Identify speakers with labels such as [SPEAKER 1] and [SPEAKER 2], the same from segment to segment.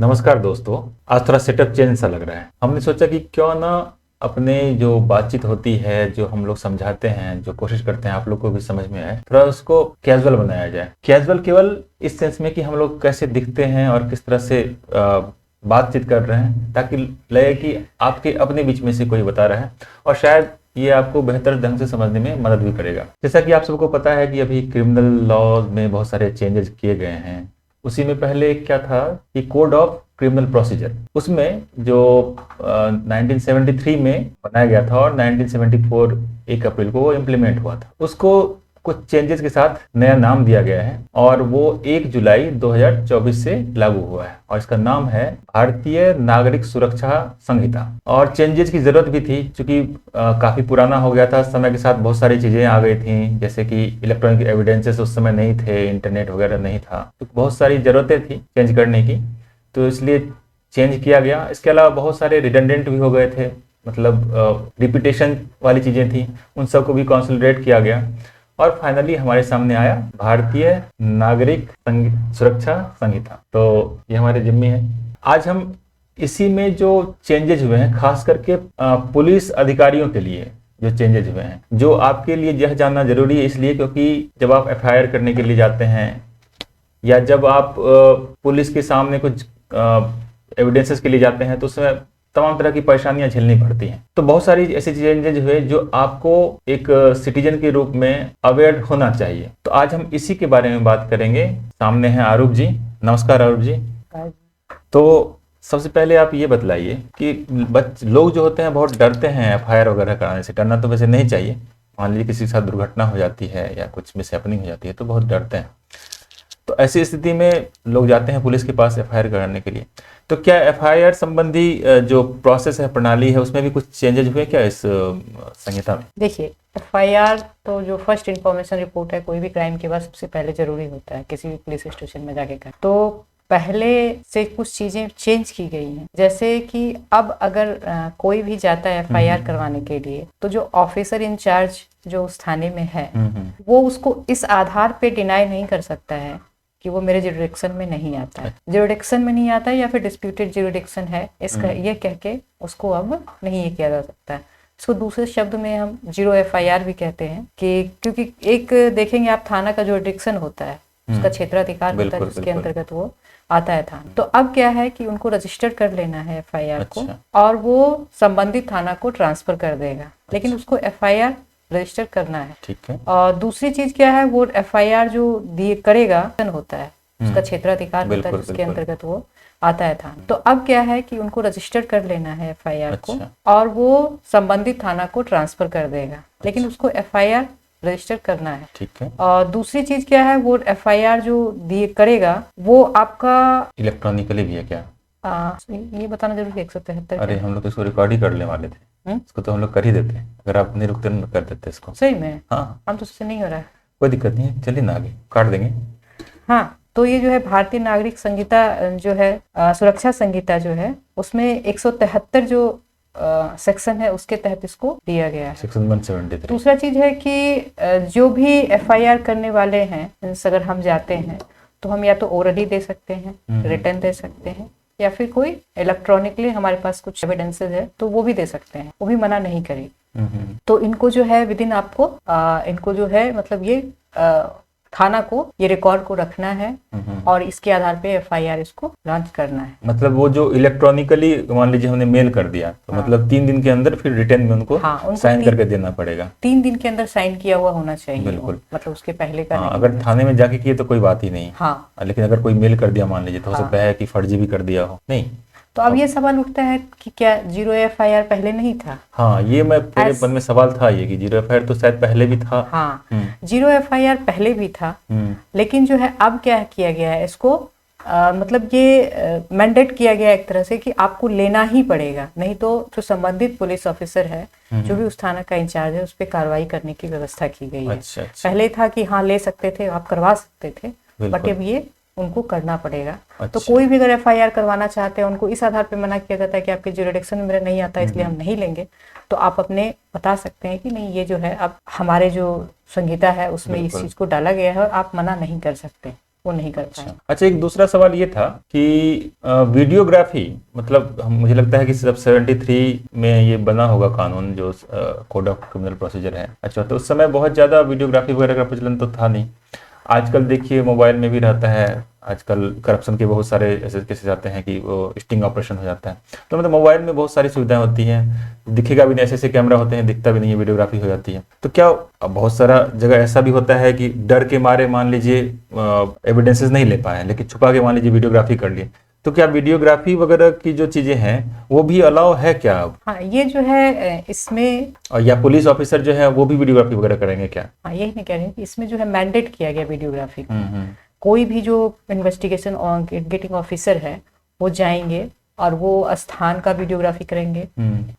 [SPEAKER 1] नमस्कार दोस्तों। आज थोड़ा सेटअप चेंज सा लग रहा है। हमने सोचा कि क्यों ना अपने जो बातचीत होती है, जो हम लोग समझाते हैं, जो कोशिश करते हैं आप लोग को भी समझ में आए, थोड़ा उसको कैजुअल बनाया जाए। कैजुअल केवल इस सेंस में कि हम लोग कैसे दिखते हैं और किस तरह से बातचीत कर रहे हैं, ताकि लगे कि आपके अपने बीच में से कोई बता रहा है और शायद ये आपको बेहतर ढंग से समझने में मदद भी करेगा। जैसा कि आप सबको पता है कि अभी क्रिमिनल लॉ में बहुत सारे चेंजेस किए गए हैं। उसी में पहले क्या था कि कोड ऑफ क्रिमिनल प्रोसीजर, उसमें जो 1973 में बनाया गया था और 1974 1 अप्रैल को वो इम्प्लीमेंट हुआ था। उसको कुछ चेंजेस के साथ नया नाम दिया गया है और वो 1 जुलाई 2024 से लागू हुआ है और इसका नाम है भारतीय नागरिक सुरक्षा संहिता। और चेंजेस की जरूरत भी थी क्योंकि काफी पुराना हो गया था। समय के साथ बहुत सारी चीजें आ गई थी, जैसे कि इलेक्ट्रॉनिक एविडेंसेस उस समय नहीं थे, इंटरनेट वगैरह नहीं था, तो बहुत सारी जरूरतें थी चेंज करने की, तो इसलिए चेंज किया गया। इसके अलावा बहुत सारे रिडंडेंट भी हो गए थे, मतलब रिपीटेशन वाली चीजें थी, उन सबको भी कंसोलिडेट किया गया और फाइनली हमारे सामने आया भारतीय नागरिक सुरक्षा संहिता। तो ये हमारे जिम्मे है। आज हम इसी में जो चेंजेज हुए हैं, खास करके पुलिस अधिकारियों के लिए जो चेंजेज हुए हैं, जो आपके लिए यह जानना जरूरी है, इसलिए क्योंकि जब आप एफआईआर करने के लिए जाते हैं या जब आप पुलिस के सामने कुछ एविडेंसेस के लिए जाते हैं, तो उसमें तमाम तरह की परेशानियां झेलनी पड़ती हैं। तो बहुत सारी ऐसी चेंजेज हुए जो आपको एक सिटीजन के रूप में अवेयर होना चाहिए। तो आज हम इसी के बारे में बात करेंगे। सामने हैं आरूप जी। नमस्कार आरूप जी। तो सबसे पहले आप ये बतलाइए कि लोग जो होते हैं बहुत डरते हैं एफआईआर वगैरह कराने से। डरना तो वैसे नहीं चाहिए, मान लीजिए किसी के साथ दुर्घटना हो जाती है या कुछ मिसहैपनिंग हो जाती है तो बहुत डरते हैं। तो ऐसी स्थिति में लोग जाते हैं पुलिस के पास एफआईआर कराने के लिए। तो क्या एफआईआर संबंधी जो प्रोसेस है, प्रणाली है, उसमें भी कुछ चेंजेस हुए क्या इस संहिता में?
[SPEAKER 2] देखिए, एफआईआर तो जो फर्स्ट इंफॉर्मेशन रिपोर्ट है कोई भी क्राइम के बाद सबसे पहले जरूरी होता है किसी भी पुलिस स्टेशन में जाके कर। तो पहले से कुछ चीजें चेंज की गई हैं, जैसे कि अब अगर कोई भी जाता है एफआईआर करवाने के लिए, तो जो ऑफिसर इंचार्ज जो उस थाने में है वो उसको इस आधार पे डिनाई नहीं कर सकता है कि वो मेरे ज्यूरिडिक्शन में नहीं आता है, ज्यूरिडिक्शन में नहीं आता है या फिर डिस्प्यूटेड ज्यूरिडिक्शन है, इसका ये कह के उसको अब नहीं ये किया जा सकता है। इसको दूसरे शब्द में हम जीरो एफआईआर भी कहते हैं कि क्योंकि एक देखेंगे आप, थाना का ज्यूरिडिक्शन होता है, उसका क्षेत्राधिकार होता है जिसके अंतर्गत वो आता है थाना। तो अब क्या है कि उनको रजिस्टर कर लेना है एफआईआर को और वो संबंधित थाना को ट्रांसफर कर देगा, लेकिन उसको एफआईआर रजिस्टर करना है।
[SPEAKER 1] ठीक है।
[SPEAKER 2] और दूसरी चीज क्या है, वो एफआईआर जो दिए करेगा होता है, उसका क्षेत्राधिकार होता है जिसके अंतर्गत वो आता है थाना। तो अब क्या है कि उनको रजिस्टर कर लेना है एफआईआर को और वो संबंधित थाना को ट्रांसफर कर देगा, लेकिन उसको एफआईआर रजिस्टर करना है।
[SPEAKER 1] ठीक है।
[SPEAKER 2] और दूसरी चीज क्या है, वो एफआईआर जो दिए करेगा वो आपका
[SPEAKER 1] इलेक्ट्रॉनिकली भी है क्या?
[SPEAKER 2] ये बताना जरूरी है। 173।
[SPEAKER 1] अरे हम लोग तो इसको रिकॉर्ड ही कर लेने वाले थे। इसको तो हम लोग कर ही देते, अगर आप नहीं रुकते तो कर देते इसको।
[SPEAKER 2] सही में?
[SPEAKER 1] हाँ,
[SPEAKER 2] हम तो उससे नहीं हो रहा है।
[SPEAKER 1] कोई दिक्कत नहीं है, चलिए ना आगे काट देंगे।
[SPEAKER 2] हाँ, तो ये जो है भारतीय नागरिक संहिता जो है, सुरक्षा संहिता जो है, उसमें 173 जो सेक्शन है उसके तहत इसको दिया गया है।
[SPEAKER 1] सेक्शन 173।
[SPEAKER 2] दूसरा चीज है कि जो भी एफआईआर करने वाले हैं, अगर हम जाते हैं तो हम या तो ओरली दे सकते हैं, रिटर्न दे सकते हैं, या फिर कोई इलेक्ट्रॉनिकली हमारे पास कुछ एविडेंसेस है तो वो भी दे सकते हैं, वो भी मना नहीं करेगी। तो इनको जो है विदिन आपको इनको जो है मतलब ये थाना को ये रिकॉर्ड को रखना है और इसके आधार पे एफआईआर इसको लॉन्च करना है।
[SPEAKER 1] मतलब वो जो इलेक्ट्रॉनिकली मान लीजिए हमने मेल कर दिया तो मतलब 3 दिन के अंदर फिर रिटर्न में उनको साइन करके देना पड़ेगा।
[SPEAKER 2] 3 दिन के अंदर साइन किया हुआ होना चाहिए।
[SPEAKER 1] बिल्कुल,
[SPEAKER 2] मतलब उसके पहले का नहीं।
[SPEAKER 1] अगर थाने में जाके किए तो कोई बात ही नहीं।
[SPEAKER 2] हाँ,
[SPEAKER 1] लेकिन अगर कोई मेल कर दिया मान लीजिए, तो हो सकता है कि फर्जी भी कर दिया हो। नहीं,
[SPEAKER 2] तो अब ये सवाल उठता है कि क्या जीरो एफआईआर पहले नहीं था?
[SPEAKER 1] हाँ, ये मेरे मन में सवाल था ये कि जीरो एफआईआर तो शायद पहले भी था।
[SPEAKER 2] हाँ, जीरो एफआईआर पहले भी था, लेकिन जो है अब क्या किया गया है, इसको मतलब ये मैंडेट किया गया एक तरह से कि आपको लेना ही पड़ेगा, नहीं तो जो संबंधित पुलिस ऑफिसर है जो भी उस थाना का इंचार्ज है उस पर कार्रवाई करने की व्यवस्था की गई है।
[SPEAKER 1] अच्छा।
[SPEAKER 2] पहले था कि हाँ ले सकते थे, आप करवा सकते थे, बट अब ये उनको करना पड़ेगा। तो कोई भी अगर एफआईआर करवाना चाहते हैं उनको इस आधार पे मना किया जाता है कि आपके ज्यूरिडिक्शन में मेरा नहीं आता इसलिए हम नहीं लेंगे। तो आप अपने बता सकते हैं कि नहीं, ये जो है अब हमारे जो संहिता है उसमें इस चीज को डाला गया है और आप मना नहीं कर सकते। वो नहीं कर पाए।
[SPEAKER 1] अच्छा, एक दूसरा सवाल ये था कि वीडियोग्राफी, मतलब मुझे लगता है कि सिर्फ 73 में ये बना होगा कानून, जो कोड ऑफ क्रिमिनल प्रोसीजर है। अच्छा, तो उस समय बहुत ज़्यादा वीडियोग्राफी वगैरह का प्रचलन तो था नहीं। आजकल देखिए मोबाइल में भी रहता है, आजकल करप्शन के बहुत सारे ऐसे केसेस आते हैं कि वो स्टिंग ऑपरेशन हो जाता है। तो मतलब मोबाइल में बहुत सारी सुविधाएं होती हैं, दिखेगा भी नहीं, ऐसे ऐसे कैमरा होते हैं, दिखता भी नहीं है, वीडियोग्राफी हो जाती है। तो क्या अब बहुत सारा जगह ऐसा भी होता है कि डर के मारे मान लीजिए एविडेंसेस नहीं ले पाए, लेकिन छुपा के मान लीजिए वीडियोग्राफी कर लिए, तो क्या वीडियोग्राफी वगैरह की जो चीजें हैं वो भी अलाउ है क्या अब?
[SPEAKER 2] हाँ, ये जो है इसमें,
[SPEAKER 1] और या पुलिस ऑफिसर जो है वो भी वीडियोग्राफी वगैरह करेंगे क्या?
[SPEAKER 2] हाँ यही मैं कह रही हूँ कि इसमें जो है मैंडेट किया गया वीडियोग्राफी का।
[SPEAKER 1] हम्म।
[SPEAKER 2] कोई भी जो इन्वेस्टिगेशन और गेटिंग ऑफिसर है वो जाएंगे और वो स्थान का वीडियोग्राफी करेंगे।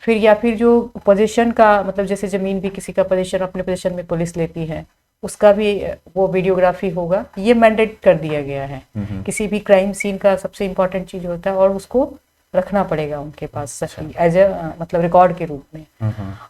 [SPEAKER 2] फिर या फिर जो पोजीशन का, मतलब जैसे जमीन भी किसी का पोजीशन, अपने पोजीशन में पुलिस लेती है, उसका भी वो वीडियोग्राफी होगा। ये मैंडेट कर दिया गया है। किसी भी क्राइम सीन का सबसे इम्पोर्टेंट चीज होता है और उसको रखना पड़ेगा उनके पास एज ए मतलब रिकॉर्ड के रूप में।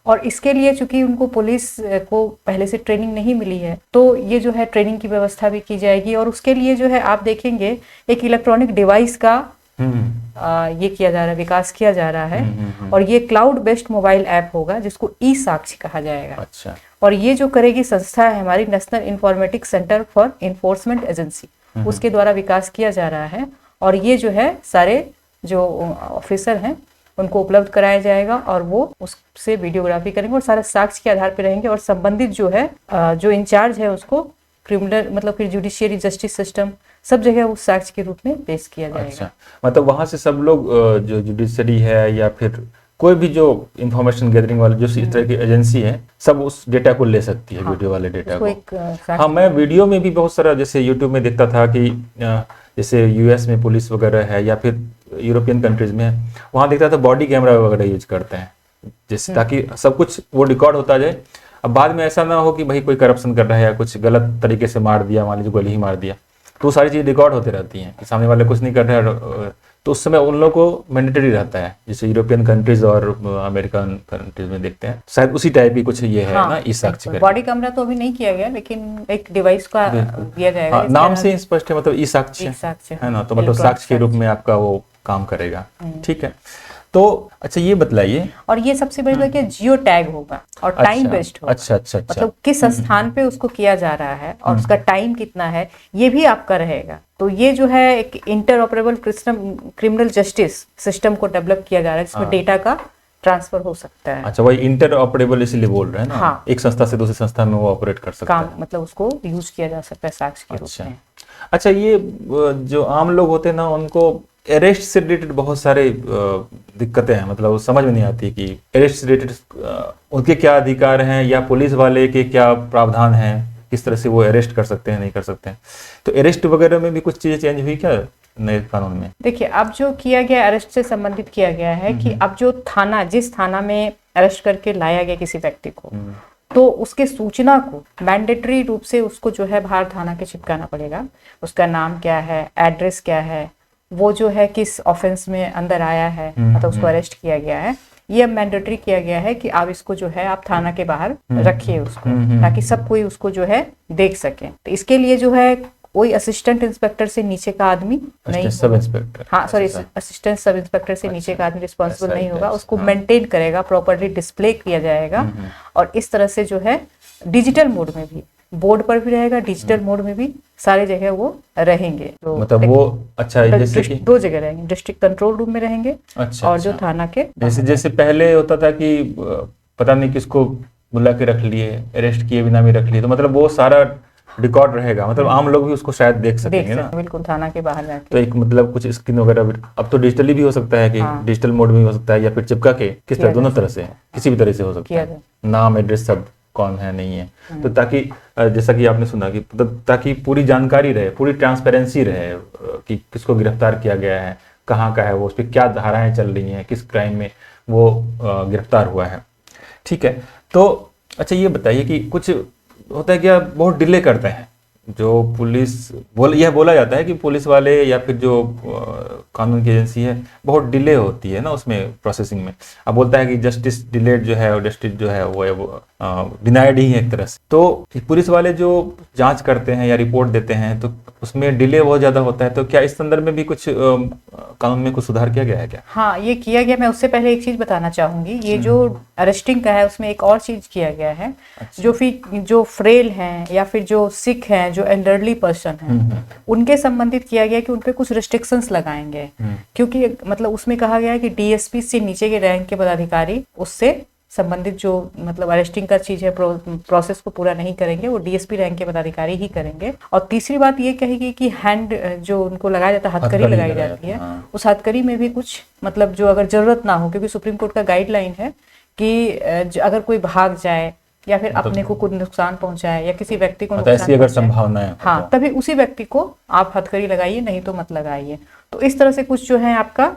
[SPEAKER 2] और इसके लिए चूंकि उनको पुलिस को पहले से ट्रेनिंग नहीं मिली है, तो ये जो है ट्रेनिंग की व्यवस्था भी की जाएगी। और उसके लिए जो है आप देखेंगे एक इलेक्ट्रॉनिक डिवाइस का ये किया जा रहा है, विकास किया जा रहा है। और ये क्लाउड बेस्ड मोबाइल ऐप होगा जिसको ई साक्ष्य कहा जाएगा।
[SPEAKER 1] अच्छा।
[SPEAKER 2] और ये जो करेगी संस्था है हमारी national informatics centre for enforcement agency, उसके द्वारा विकास किया जा रहा है। और ये जो है सारे जो ऑफिसर हैं उनको उपलब्ध कराया जाएगा और वो उससे वीडियोग्राफी करेंगे और सारे साक्ष्य के आधार पर रहेंगे। और संबंधित जो है जो इंचार्ज है उसको क्रिमिनल मतलब फिर जुडिशियरी जस्टिस सिस्टम सब जगह उस साक्ष्य के रूप में पेश किया जाएगा।
[SPEAKER 1] अच्छा, मतलब वहां से सब लोग जो जुडिशरी है या फिर कोई भी जो इंफॉर्मेशन गैदरिंग वाले जो इस तरह की एजेंसी है, सब उस डेटा को ले सकती है। हाँ, वीडियो वाले डेटा को। हाँ, मैं वीडियो में भी बहुत सारा जैसे यूट्यूब में देखता था कि जैसे यूएस में पुलिस वगैरह है या फिर यूरोपियन कंट्रीज में है, वहाँ देखता था बॉडी कैमरा वगैरह यूज करते हैं, जैसे ताकि सब कुछ वो रिकॉर्ड होता जाए। अब बाद में ऐसा ना हो कि भाई कोई करप्शन कर रहा है या कुछ गलत तरीके से मार दिया, मान लीजिए गोली ही मार दिया, तो सारी चीज़ रिकॉर्ड होती रहती हैं कि सामने वाले कुछ नहीं कर रहे हैं। तो उस समय उन लोगों को मैंडेटरी रहता है, जैसे यूरोपियन कंट्रीज और अमेरिकन कंट्रीज में देखते हैं, शायद उसी टाइप की कुछ ये है। हाँ, ना ई साक्ष्य करके।
[SPEAKER 2] बॉडी कैमरा तो अभी नहीं किया गया, लेकिन एक डिवाइस का दिया जाएगा।
[SPEAKER 1] हाँ, नाम से स्पष्ट है, मतलब ई साक्ष्य है ना, तो मतलब साक्ष्य के रूप में आपका वो काम करेगा। ठीक है, तो अच्छा ये बतलाइए।
[SPEAKER 2] और ये सबसे बड़ी बात है, जियो टैग होगा और टाइम बेस्ड होगा।
[SPEAKER 1] अच्छा।
[SPEAKER 2] मतलब किस स्थान पे उसको किया जा रहा है और उसका टाइम कितना है ये भी आपका रहेगा। तो ये जो है एक इंटरऑपरेबल क्रिमिनल जस्टिस सिस्टम को डेवलप किया जा रहा है जिसमें डेटा का ट्रांसफर हो सकता है।
[SPEAKER 1] अच्छा, वही इंटरऑपरेबल इसलिए बोल रहे हैं ना।
[SPEAKER 2] हाँ,
[SPEAKER 1] एक संस्था से दूसरी संस्था में वो ऑपरेट कर सकता है,
[SPEAKER 2] मतलब उसको यूज किया जा सकता है साक्ष्य के रूप में।
[SPEAKER 1] अच्छा, ये जो आम लोग होते हैं ना, उनको अरेस्ट से रिलेटेड बहुत सारे दिक्कतें हैं, मतलब समझ में नहीं आती कि अरेस्ट से रिलेटेड उनके क्या अधिकार हैं या पुलिस वाले के क्या प्रावधान हैं, किस तरह से वो अरेस्ट कर सकते हैं, नहीं कर सकते हैं। तो अरेस्ट वगैरह में भी कुछ चीजें चेंज हुई क्या नए कानून में?
[SPEAKER 2] देखिए, अब जो किया गया अरेस्ट से संबंधित किया गया है कि अब जो थाना, जिस थाना में अरेस्ट करके लाया गया किसी व्यक्ति को, तो उसके सूचना को मैंडेटरी रूप से उसको जो है बाहर थाना के चिपकाना पड़ेगा। उसका नाम क्या है, एड्रेस क्या है, वो जो है किस ऑफेंस में अंदर आया है, मतलब उसको अरेस्ट किया गया है, ये मैंडेटरी किया गया है कि आप इसको जो है आप थाना के बाहर रखिए उसको, ताकि सब कोई उसको जो है देख सके। तो इसके लिए जो है कोई असिस्टेंट इंस्पेक्टर से नीचे का आदमी नहीं,
[SPEAKER 1] सब इंस्पेक्टर,
[SPEAKER 2] हाँ सॉरी, असिस्टेंट सब इंस्पेक्टर से नीचे का आदमी रिस्पॉन्सिबल नहीं होगा। उसको मेंटेन करेगा, प्रॉपर्ली डिस्प्ले किया जाएगा। और इस तरह से जो है डिजिटल मोड में भी, बोर्ड पर भी रहेगा, डिजिटल मोड में भी सारी जगह वो रहेंगे। तो
[SPEAKER 1] मतलब वो अच्छा, जैसे कि
[SPEAKER 2] दो जगह रहेंगे, डिस्ट्रिक्ट कंट्रोल रूम में रहेंगे। अच्छा, और जो थाना के
[SPEAKER 1] जैसे पहले होता था कि पता नहीं किसको बुला के रख लिए, अरेस्ट किए बिना भी रख लिए, तो मतलब वो सारा रिकॉर्ड रहेगा, मतलब आम लोग भी उसको शायद देख सकेंगे ना,
[SPEAKER 2] बिल्कुल थाना के बाहर जाके।
[SPEAKER 1] तो एक मतलब कुछ स्क्रीन वगैरह भी अब तो डिजिटली भी हो सकता है कि डिजिटल मोड में भी हो सकता है या फिर चिपका के, किस तरह, दोनों तरह से, किसी भी तरह से हो सकता है, नाम एड्रेस सब कौन है नहीं है। तो ताकि जैसा कि आपने सुना कि ताकि पूरी जानकारी रहे, पूरी ट्रांसपेरेंसी रहे कि किसको गिरफ्तार किया गया है, कहाँ का है वो, उस पर क्या धाराएं चल रही हैं, किस क्राइम में वो गिरफ्तार हुआ है। ठीक है, तो अच्छा ये बताइए कि कुछ होता है क्या, बहुत डिले करते हैं जो पुलिस यह बोला जाता है कि पुलिस वाले या फिर जो कानून की एजेंसी है बहुत डिले होती है ना उसमें प्रोसेसिंग में। अब बोलता है कि जस्टिस डिलेड जो है और जस्टिस जो है वो डिनाइड ही है एक तरह से। तो पुलिस वाले जो जांच करते हैं या रिपोर्ट देते हैं तो उसमें डिले बहुत ज्यादा होता है। तो क्या इस संदर्भ में भी कुछ कानून में कुछ सुधार किया गया है क्या?
[SPEAKER 2] हाँ, ये किया गया। मैं उससे पहले एक चीज बताना चाहूंगी, ये जो अरेस्टिंग का है उसमें एक और चीज किया गया है। जो फ्रेल हैं या फिर जो सिक हैं, जो एल्डरली पर्सन हैं, उनके संबंधित किया गया कि उनपे कुछ रिस्ट्रिक्शंस लगाएंगे। क्योंकि मतलब उसमें कहा गया है कि डीएसपी से नीचे के रैंक के पदाधिकारी उससे संबंधित जो मतलब अरेस्टिंग का चीज है प्रोसेस को पूरा नहीं करेंगे, वो डीएसपी रैंक के पदाधिकारी ही करेंगे। और तीसरी बात ये कहेगी कि हैंड जो उनको लगाया जाता है, हथकड़ी लगाई जाती है, उस हथकड़ी में भी कुछ मतलब जो अगर जरूरत ना हो, क्योंकि सुप्रीम कोर्ट का गाइडलाइन है कि अगर कोई भाग जाए या फिर अपने को कुछ नुकसान पहुंचाए या किसी व्यक्ति को नुकसान
[SPEAKER 1] ऐसी अगर संभावना है
[SPEAKER 2] हाँ, तभी उसी व्यक्ति को आप हथकड़ी लगाइए, नहीं तो मत लगाइए। तो इस तरह से कुछ जो है आपका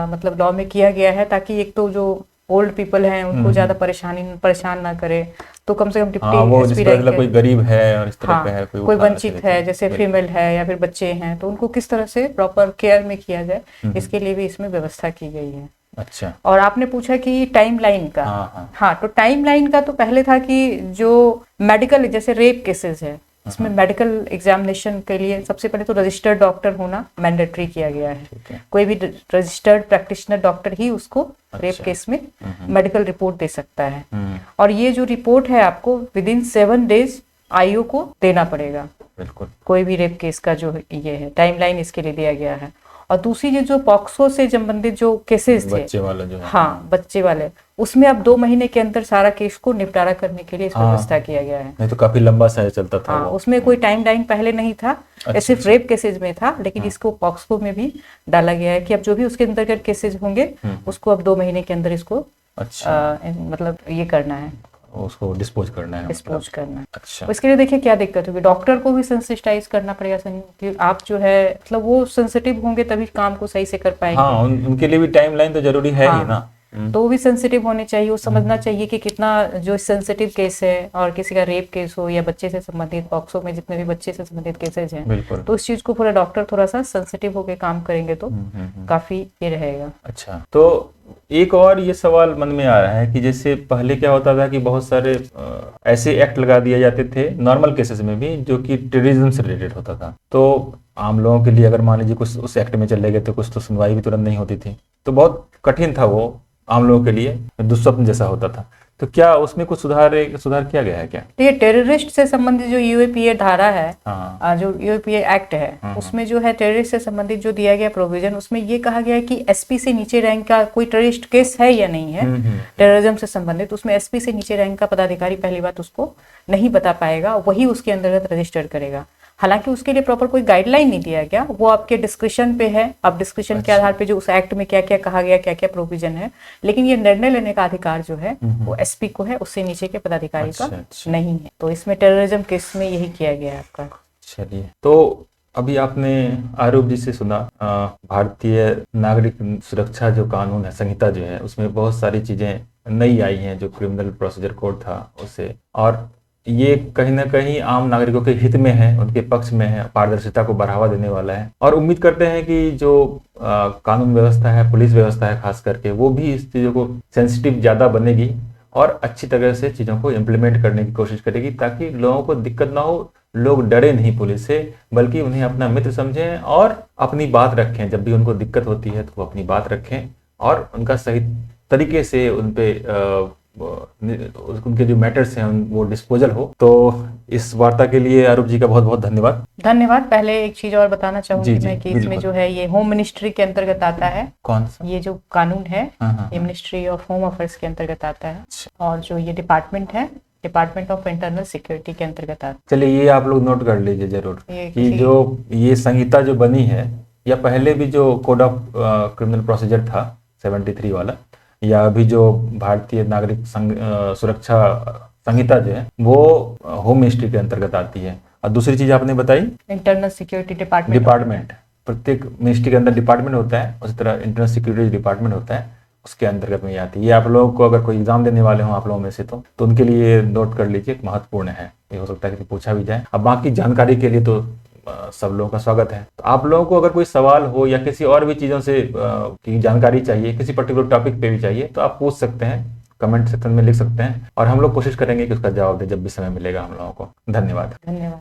[SPEAKER 2] मतलब लॉ में किया गया है, ताकि एक तो जो ओल्ड पीपल हैं उनको ज्यादा परेशान ना करे। तो कम से कम डिप्टी एसपी रैंक
[SPEAKER 1] कोई गरीब है और इस तरह का है,
[SPEAKER 2] कोई वंचित है, जैसे फीमेल है या फिर बच्चे हैं, तो उनको किस तरह से प्रॉपर केयर में किया जाए, इसके लिए भी इसमें व्यवस्था की गई है।
[SPEAKER 1] अच्छा।
[SPEAKER 2] और आपने पूछा कि टाइम लाइन का। हाँ, तो टाइम लाइन का तो पहले था कि जो मेडिकल जैसे रेप केसेस है, इसमें मेडिकल एग्जामिनेशन के लिए सबसे पहले तो रजिस्टर्ड डॉक्टर होना मैंडेटरी किया गया है। कोई भी रजिस्टर्ड प्रैक्टिशनर डॉक्टर ही उसको रेप केस में मेडिकल रिपोर्ट दे सकता है। और ये जो रिपोर्ट है आपको विदिन 7 डेज आईओ को देना पड़ेगा।
[SPEAKER 1] बिल्कुल।
[SPEAKER 2] कोई भी रेप केस का जो ये है टाइमलाइन इसके लिए दिया गया है। और दूसरी ये जो पॉक्सो से संबंधित जो केसेस थे,
[SPEAKER 1] बच्चे वाला जो है,
[SPEAKER 2] हाँ बच्चे वाले, उसमें अब 2 महीने के अंदर सारा केस को निपटारा करने के लिए इस व्यवस्था किया गया है।
[SPEAKER 1] नहीं तो काफी लंबा समय चलता था।
[SPEAKER 2] हाँ, उसमें कोई टाइम लाइन पहले नहीं था, सिर्फ रेप केसेज में था, लेकिन इसको पॉक्सो में भी डाला गया है कि अब जो भी उसके अंतर्गत केसेज होंगे उसको अब 2 महीने के अंदर इसको मतलब ये करना है,
[SPEAKER 1] उसको डिस्पोज करना है।
[SPEAKER 2] अच्छा। तो इसके लिए देखिए क्या दिक्कत होगी, डॉक्टर को भी सेंसिटाइज करना पड़ेगा कि आप जो है मतलब वो सेंसिटिव होंगे तभी काम को सही से कर पाएंगे।
[SPEAKER 1] हाँ, उनके लिए भी टाइम लाइन तो जरूरी है ही ना।
[SPEAKER 2] तो वो भी सेंसिटिव होने चाहिए, वो समझना चाहिए कि कितना जो सेंसिटिव केस है, और किसी का रेप केस हो या बच्चे से संबंधित, पॉक्सो में जितने भी बच्चे से संबंधित केसेज हैं, तो इस चीज को पूरा डॉक्टर थोड़ा सा सेंसिटिव होकर काम करेंगे तो काफी ये रहेगा।
[SPEAKER 1] अच्छा। तो एक और ये सवाल मन में आ रहा है कि जैसे पहले क्या होता था कि बहुत सारे ऐसे एक्ट लगा दिए जाते थे नॉर्मल केसेस में भी जो कि टेररिज्म से रिलेटेड होता था। तो आम लोगों के लिए अगर मान लीजिए कुछ उस एक्ट में चले गए तो कुछ तो सुनवाई भी तुरंत नहीं होती थी, तो बहुत कठिन था वो, आम लोगों के लिए दुस्वप्न जैसा होता था। तो क्या उसमें कुछ सुधार किया गया है क्या?
[SPEAKER 2] ये टेररिस्ट से संबंधित जो यूएपीए धारा है, जो यूएपीए एक्ट है, उसमें जो है टेररिस्ट से संबंधित जो दिया गया प्रोविजन, उसमें ये कहा गया है कि एसपी से नीचे रैंक का कोई टेररिस्ट केस है या नहीं है टेररिज्म से संबंधित, उसमें एसपी से नीचे रैंक का पदाधिकारी पहली बात उसको नहीं बता पाएगा, वही उसके अंतर्गत रजिस्टर करेगा। हालांकि उसके लिए प्रॉपर कोई गाइडलाइन नहीं दिया गया, वो आपके डिस्क्रिप्शन पे है, अब डिस्क्रिप्शन के आधार पे जो उस एक्ट में क्या क्या कहा गया, क्या क्या प्रोविजन है, लेकिन ये निर्णय लेने का अधिकार जो है वो एसपी को है, उससे नीचे के पदाधिकारी का नहीं है। तो इसमें टेररिज्म केस में यही किया गया है आपका।
[SPEAKER 1] चलिए, तो अभी आपने आरूप जी से सुना भारतीय नागरिक सुरक्षा जो कानून है, संहिता जो है, उसमें बहुत सारी चीजें नई आई हैं जो क्रिमिनल प्रोसीजर कोड था उससे, और ये कहीं ना कहीं आम नागरिकों के हित में है, उनके पक्ष में है, पारदर्शिता को बढ़ावा देने वाला है। और उम्मीद करते हैं कि जो कानून व्यवस्था है, पुलिस व्यवस्था है खास करके, वो भी इस चीज़ों को सेंसिटिव ज़्यादा बनेगी और अच्छी तरह से चीज़ों को इम्प्लीमेंट करने की कोशिश करेगी, ताकि लोगों को दिक्कत ना हो, लोग डरे नहीं पुलिस से, बल्कि उन्हें अपना मित्र समझें और अपनी बात रखें। जब भी उनको दिक्कत होती है तो वो अपनी बात रखें और उनका सही तरीके से उनके जो मैटर्स हैं वो डिस्पोजल हो। तो इस वार्ता के लिए आरूप जी का बहुत बहुत धन्यवाद।
[SPEAKER 2] पहले एक चीज और बताना चाहूंगी मैं कि इसमें जो है ये होम मिनिस्ट्री के अंतर्गत आता है।
[SPEAKER 1] कौन सा?
[SPEAKER 2] ये जो कानून है ये मिनिस्ट्री ऑफ होम अफेयर्स के अंतर्गत आता है, और जो ये डिपार्टमेंट है डिपार्टमेंट ऑफ इंटरनल सिक्योरिटी के अंतर्गत आता है।
[SPEAKER 1] चलिए, ये आप लोग नोट कर लीजिए जरूर कि जो ये संहिता जो बनी है, या पहले भी जो कोड ऑफ क्रिमिनल प्रोसीजर था 73 वाला, या अभी जो भारतीय नागरिक सुरक्षा संहिता जो है, वो होम मिनिस्ट्री के अंतर्गत आती है। और दूसरी चीज आपने बताई
[SPEAKER 2] इंटरनल सिक्योरिटी डिपार्टमेंट।
[SPEAKER 1] प्रत्येक मिनिस्ट्री के अंदर डिपार्टमेंट होता है, उसी तरह इंटरनल सिक्योरिटी डिपार्टमेंट होता है, उसके अंतर्गत में आती है। ये आप लोगों को अगर कोई एग्जाम देने वाले हों आप लोगों में से तो उनके लिए नोट कर लीजिए, महत्वपूर्ण है, ये हो सकता है कि पूछा भी जाए। अब बाकी जानकारी के लिए तो सब लोगों का स्वागत है। तो आप लोगों को अगर कोई सवाल हो या किसी और भी चीज़ों से की जानकारी चाहिए, किसी पर्टिकुलर टॉपिक पे भी चाहिए, तो आप पूछ सकते हैं, कमेंट सेक्शन में लिख सकते हैं और हम लोग कोशिश करेंगे कि उसका जवाब दें जब भी समय मिलेगा हम लोगों को। धन्यवाद।
[SPEAKER 2] धन्यवाद।